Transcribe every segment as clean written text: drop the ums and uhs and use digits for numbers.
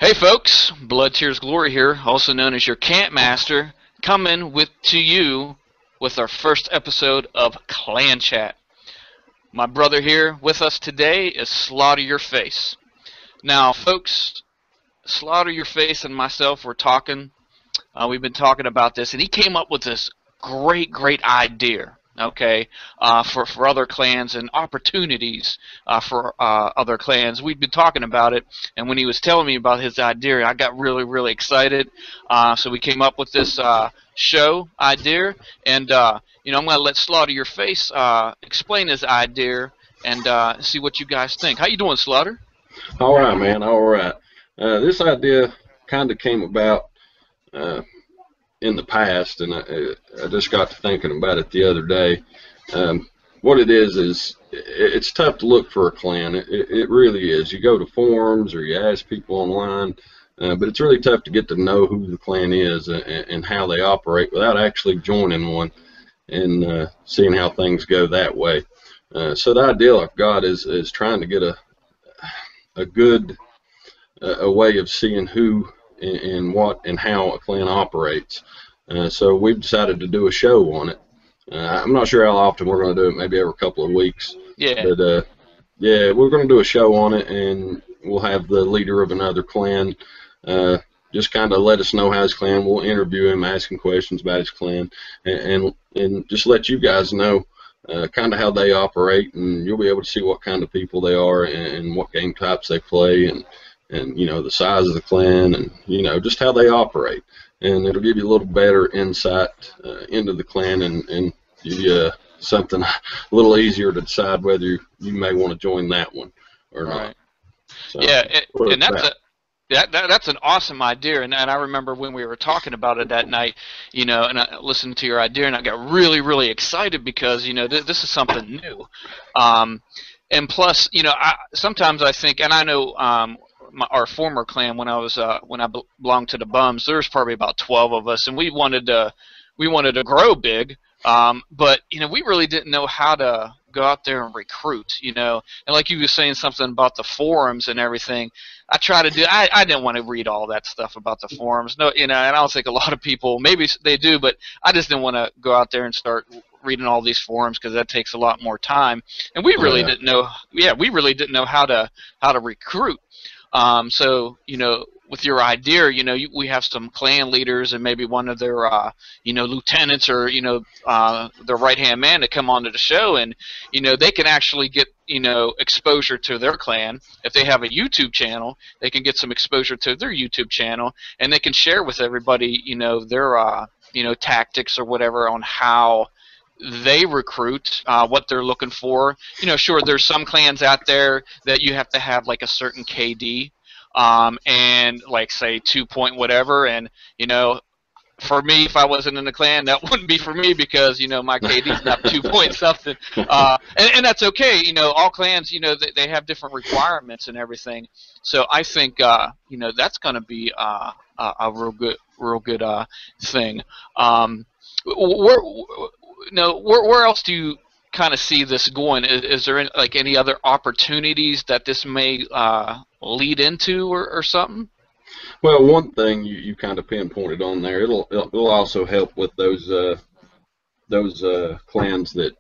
Hey folks, Blood Tears Glory here, also known as your Camp Master, coming to you with our first episode of Clan Chat. My brother here with us today is SlaughterUrFace. Now folks, SlaughterUrFace and myself were talking, we've been talking about this, and he came up with this great idea. Okay, for other clans and opportunities for other clans. We've been talking about it, and when he was telling me about his idea, I got really excited. So we came up with this show idea, and I'm going to let SlaughterUrFace explain his idea and see what you guys think. How you doing, Slaughter? All right, man. All right. This idea kind of came about in the past, and I just got to thinking about it the other day. What it is it's tough to look for a clan. It really is. You go to forums or you ask people online, but it's really tough to get to know who the clan is and how they operate without actually joining one and seeing how things go that way. So the idea I've got is trying to get a good way of seeing who and what and how a clan operates. So we've decided to do a show on it. I'm not sure how often we're going to do it, maybe every couple of weeks. Yeah. But yeah, we're going to do a show on it, and we'll have the leader of another clan just kind of let us know how his clan. We'll interview him, ask him questions about his clan, and just let you guys know kind of how they operate, and you'll be able to see what kind of people they are and what game types they play, and the size of the clan, and just how they operate, and it'll give you a little better insight into the clan and give you something a little easier to decide whether you may want to join that one or not. So, yeah, and that's an awesome idea, and I remember when we were talking about it that night, and I listened to your idea, and I got really excited because this is something new, and plus sometimes I think, and I know. Our former clan, when I belonged to the Bums, there was probably about 12 of us, and we wanted to grow big, but we really didn't know how to go out there and recruit, and like you were saying something about the forums and everything. I didn't want to read all that stuff about the forums, and I don't think a lot of people, maybe they do, but I just didn't want to go out there and start reading all these forums because that takes a lot more time, and we really didn't know. Yeah, we really didn't know how to recruit. So with your idea, we have some clan leaders and maybe one of their lieutenants or their right-hand man to come onto the show, and they can actually get exposure to their clan. If they have a YouTube channel, they can get some exposure to their YouTube channel, and they can share with everybody their tactics or whatever on how they recruit, what they're looking for. Sure, there's some clans out there that you have to have like a certain KD, and like say 2 point whatever, and for me, if I wasn't in the clan, that wouldn't be for me because my KD's not 2 point something, and that's okay. All clans, they have different requirements and everything. So I think that's going to be a real good thing. Where else do you kind of see this going? Is there any other opportunities that this may lead into or something? Well, one thing you kind of pinpointed on there, it'll also help with those clans that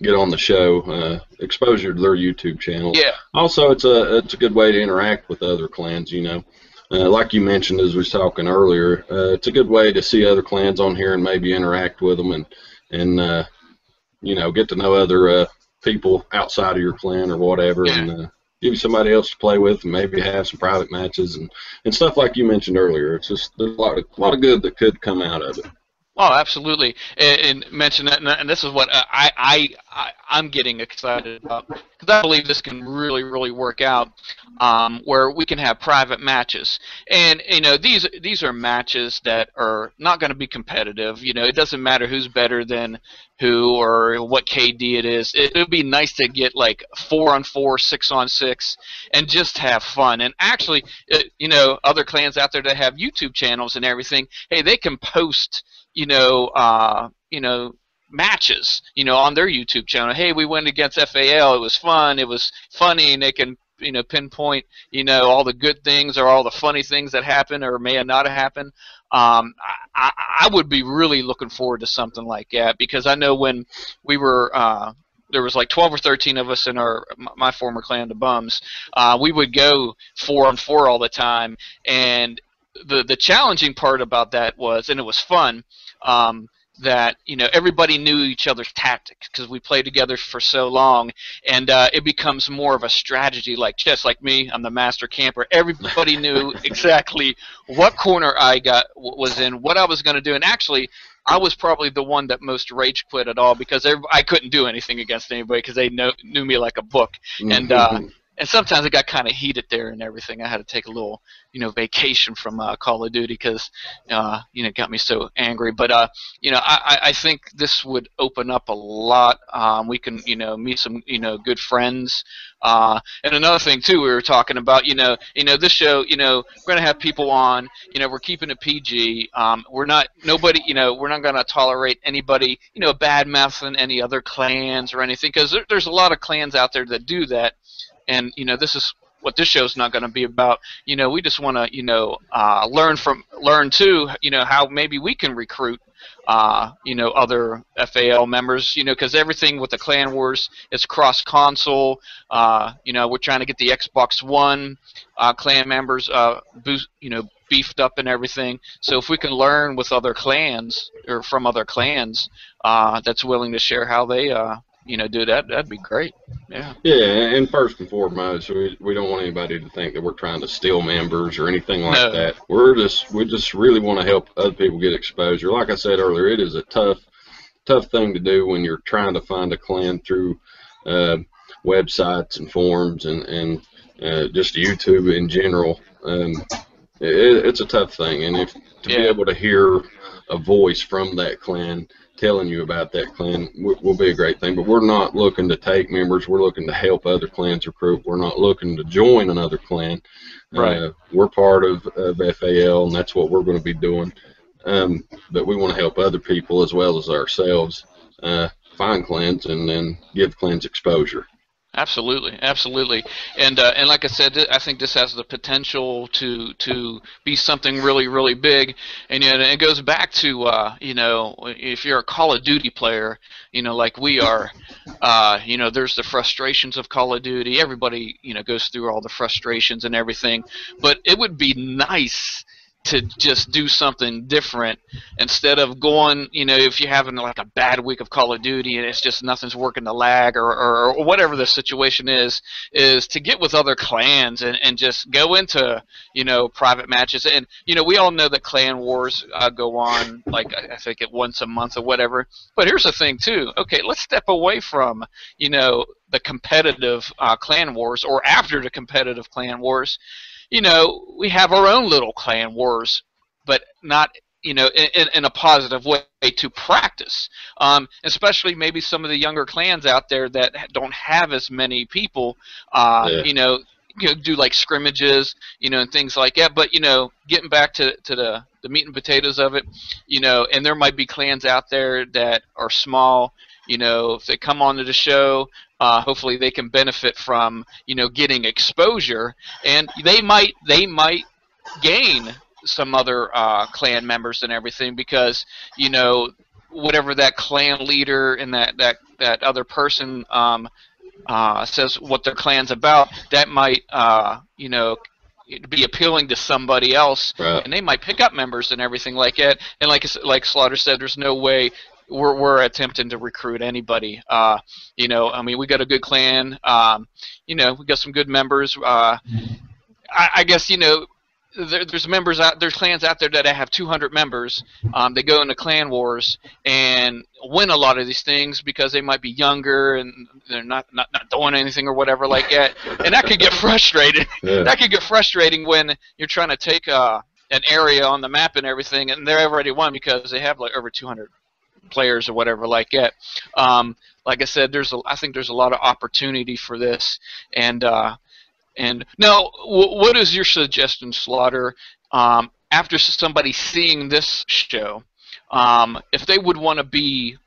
get on the show, exposure to their YouTube channel. Yeah. Also, it's a good way to interact with other clans. Like you mentioned as we was talking earlier, it's a good way to see other clans on here and maybe interact with them and get to know other people outside of your clan or whatever, and give you somebody else to play with and maybe have some private matches and stuff like you mentioned earlier. It's just there's a lot of good that could come out of it. Oh, absolutely, and mention that, and this is what I'm getting excited about, because I believe this can really work out, where we can have private matches, and these are matches that are not going to be competitive. It doesn't matter who's better than who or what KD it is. It would be nice to get like 4-on-4, 6-on-6, and just have fun. And actually, other clans out there that have YouTube channels and everything, hey, they can post matches, on their YouTube channel. Hey, we went against F.A.L. It was fun. It was funny, and they can pinpoint all the good things or all the funny things that happen or may not have happened. I would be really looking forward to something like that, because I know when we were there was like 12 or 13 of us in my former clan, the Bums. We would go 4-on-4 all the time, and the challenging part about that was, and it was fun, that everybody knew each other's tactics because we played together for so long, and it becomes more of a strategy like chess. Like me, I'm the master camper. Everybody knew exactly what corner I was in, what I was going to do, and actually I was probably the one that most rage quit at all, because I couldn't do anything against anybody because they knew me like a book. And sometimes it got kind of heated there and everything. I had to take a little, vacation from Call of Duty because, it got me so angry. But, I think this would open up a lot. We can, meet some, good friends. And another thing too, we were talking about, this show, we're going to have people on. We're keeping it PG. We're not going to tolerate anybody, bad mouthing any other clans or anything, because there's a lot of clans out there that do that. And this is what this show's not going to be about. We just want to learn too. How maybe we can recruit other F.A.L members. Because everything with the Clan Wars is cross console. We're trying to get the Xbox One clan members beefed up and everything. So if we can learn with other clans or from other clans that's willing to share how they do that, that'd be great. Yeah. Yeah, and first and foremost, we don't want anybody to think that we're trying to steal members or anything like that. We just really want to help other people get exposure. Like I said earlier, it is a tough thing to do when you're trying to find a clan through websites and forums and just YouTube in general. It's a tough thing, and to be able to hear a voice from that clan telling you about that clan will be a great thing. But we're not looking to take members. We're looking to help other clans recruit. We're not looking to join another clan. Right. We're part of F.A.L, and that's what we're going to be doing. But we want to help other people as well as ourselves find clans and then give clans exposure. Absolutely, absolutely, and like I said, I think this has the potential to be something really, really big, and it goes back to if you're a Call of Duty player, like we are, there's the frustrations of Call of Duty. Everybody goes through all the frustrations and everything, but it would be nice to just do something different instead of going, if you're having like a bad week of Call of Duty and it's just nothing's working, the lag or whatever the situation is to get with other clans and just go into, private matches. And, we all know that clan wars go on, like I think at once a month or whatever. But here's the thing too. Okay, let's step away from, the competitive clan wars, or after the competitive clan wars. We have our own little clan wars, but not, in a positive way to practice. Especially maybe some of the younger clans out there that don't have as many people, do like scrimmages, and things like that. But, getting back to the meat and potatoes of it, and there might be clans out there that are small. If they come onto the show, hopefully they can benefit from getting exposure, and they might gain some other clan members and everything, because whatever that clan leader and that other person says what their clan's about, that might be appealing to somebody else, right. And they might pick up members and everything like that. And like Slaughter said, there's no way we're attempting to recruit anybody. I mean, we got a good clan. We got some good members. I guess there's clans out there that have 200 members. They go into clan wars and win a lot of these things because they might be younger and they're not doing anything or whatever like that. And that could get frustrating. Yeah. That could get frustrating when you're trying to take an area on the map and everything, and they're already won because they have like over 200 players or whatever like that. Like I said, I think there's a lot of opportunity for this. And now, what is your suggestion, Slaughter, after somebody seeing this show, if they would want to be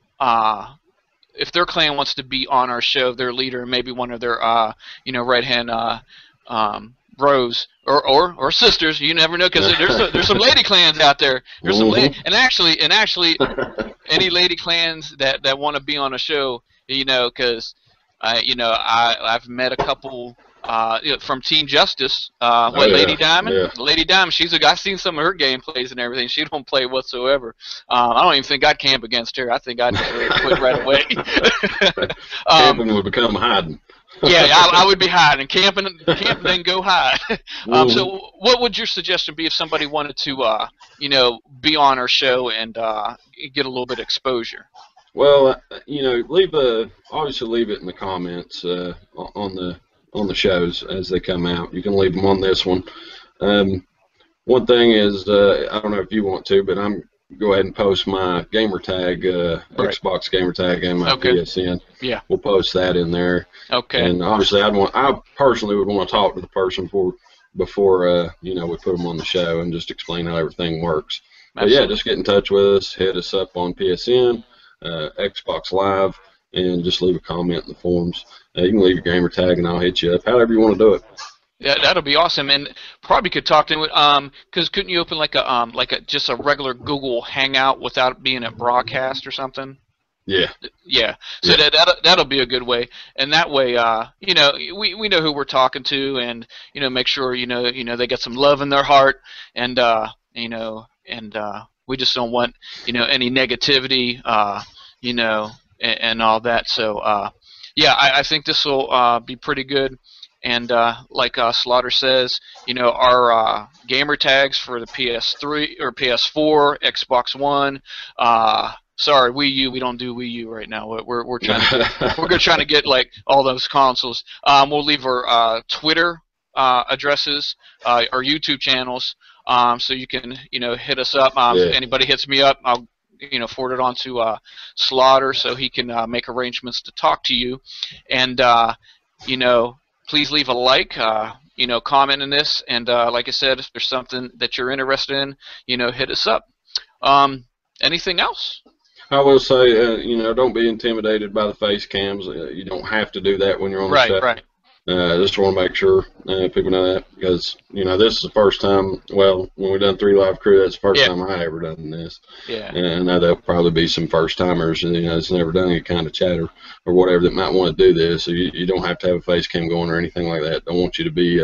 if their clan wants to be on our show, their leader, and maybe one of their right hand bros or sisters, you never know, because there's some lady clans out there. There's some lady, and actually any lady clans that want to be on a show, because I've met a couple from Team Justice. Lady Diamond? Yeah. Lady Diamond, I've seen some of her gameplays and everything. She don't play whatsoever. I don't even think I'd camp against her. I think I'd just quit right away. Camping would become hiding. Yeah, I would be hiding. Camping, then go hide. So what would your suggestion be if somebody wanted to, be on our show and get a little bit of exposure? Well, obviously leave it in the comments on the shows as they come out. You can leave them on this one. One thing is, I don't know if you want to, but I'm go ahead and post my gamer tag, right. Xbox gamer tag, and my PSN. Yeah, we'll post that in there. Okay. And obviously, I personally would want to talk to the person before we put them on the show and just explain how everything works. But yeah, just get in touch with us. Hit us up on PSN, Xbox Live, and just leave a comment in the forums. You can leave your gamer tag, and I'll hit you up. However you want to do it. Yeah, that'll be awesome, and probably could talk to him. Because couldn't you open like a just a regular Google Hangout without being a broadcast or something? Yeah. Yeah. So yeah. That'll be a good way, and that way, we know who we're talking to, and make sure they get some love in their heart, and we just don't want any negativity, and all that. So yeah, I think this will be pretty good. And like Slaughter says, our gamer tags for the PS3 or PS4, Xbox One. Sorry, Wii U. We don't do Wii U right now. We're trying to get like all those consoles. We'll leave our Twitter addresses, our YouTube channels, so you can hit us up. If anybody hits me up, I'll forward it on to Slaughter so he can make arrangements to talk to you, and please leave a like, comment in this, and like I said, if there's something that you're interested in, hit us up. Anything else? I will say, don't be intimidated by the face cams. You don't have to do that when you're on the show. Right. Just want to make sure people know that, because this is the first time. Well, when we done 3 Live Crew, that's the first time I ever done this. Yeah. And I know there'll probably be some first timers, that's never done any kind of chatter or whatever that might want to do this. So you don't have to have a face cam going or anything like that. Don't want you to be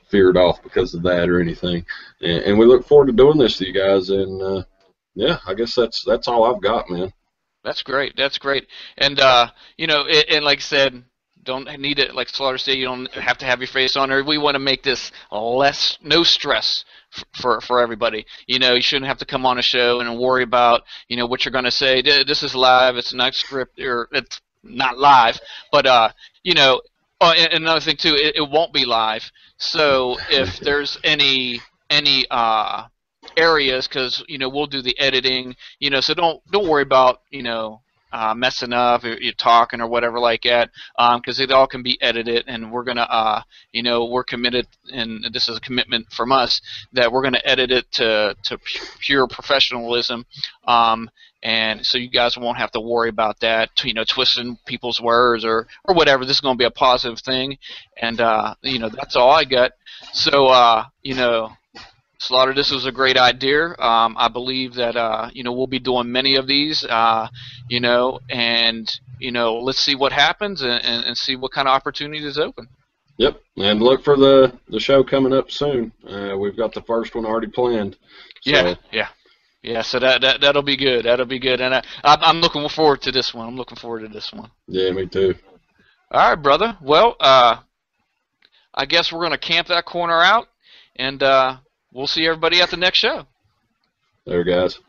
feared off because of that or anything. And we look forward to doing this to you guys. And yeah, I guess that's all I've got, man. That's great. And and like I said, don't need it, like Slaughter said, you don't have to have your face on there. We want to make this no stress for everybody. You shouldn't have to come on a show and worry about what you're going to say. This is live. It's not script, or it's not live. But and another thing too, it won't be live. So if there's any areas, because we'll do the editing, so don't worry about messing up or you're talking or whatever like that, because it all can be edited, and we're gonna we're committed, and this is a commitment from us, that we're gonna edit it to pure professionalism, and so you guys won't have to worry about that, twisting people's words or whatever. This is gonna be a positive thing, and that's all I got. So Slaughter, this was a great idea. I believe that we'll be doing many of these, and let's see what happens, and see what kind of opportunities open. Yep, and look for the show coming up soon. We've got the first one already planned. So. Yeah. So that'll be good. And I'm looking forward to this one. Yeah, me too. All right, brother. Well, I guess we're gonna camp that corner out, and we'll see everybody at the next show. There, guys.